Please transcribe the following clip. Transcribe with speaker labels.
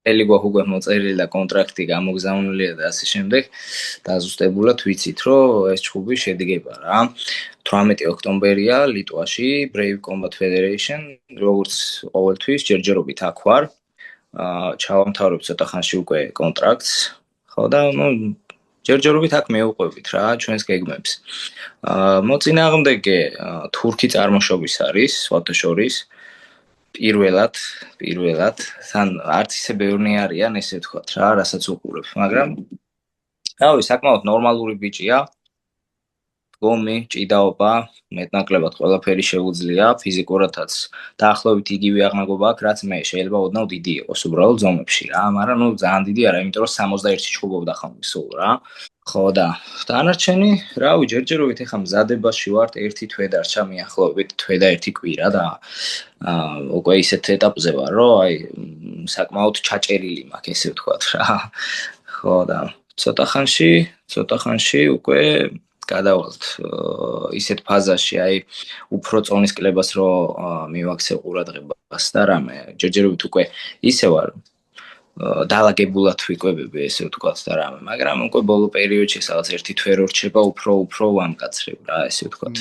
Speaker 1: ელი გვაქვს მოწერილი და კონტრაქტი გამოგზავნილია და ასე შემდეგ. დაზუსტებულად ვიცით, რომ ეს ჯგუფი შედგება რა. 18 ოქტომბერია ლიტვაში Brave Combat Federation, როგორც ყოველთვის ჯერჯერობით აქ ვარ. ჩავამთავრებ ცოტა ხანში უკვე კონტრაქტს. ხო და ჯერჯერობით აქ მივყვებით რა ჩვენს გეგმებს. მოწინააღმდეგე თურქი წარმოშობის არის, სხვათა შორის. პირველად, თან არც ისე ბევრნი არიან, ესე ვთქვათ რა, რასაც უყურებ, მაგრამ რავი, საკმაოდ ნორმალური ბიჭია. გომი, ჭიდაობა, მეტნაკლებად ყველაფერი შეუძლია, ფიზიკურადაც დაახლოებით იგივე აღნაგობა აქვს, რაც მე, შეიძლება ოდნავ დიდი იყოს უბრალოდ ზომებში რა, მაგრამ ძალიან დიდი არა, იმიტომ რომ 61 ჩხუბობდა ხოლმე სულ რა. ხო და დანარჩენი, რავი, ჯერჯერობით ეხა მზადებაში ვართ, ერთი თვე დარჩა მიახლოებით თვე და ერთი კვირა და უკვე ისეთ ეტაპზე ვარ, რომ აი საკმაოდ ჩაჭერილი მაქვს, ესე ვთქვათ რა. ხო და ცოტა ხანში უკვე გადავალთ ისეთ ფაზაში, აი უფრო წონის კლებას რო მივაქცევ ყურადღებას და რამე, ჯერჯერობით უკვე ისე ვარ დალაგებულად ვიკვებები, ესე ვთქვათ და რამე, მაგრამ უკვე ბოლო პერიოდში სადაც ერთი თვე რო რჩება, უფრო ვამკაცრებ რა, ესე ვთქვათ.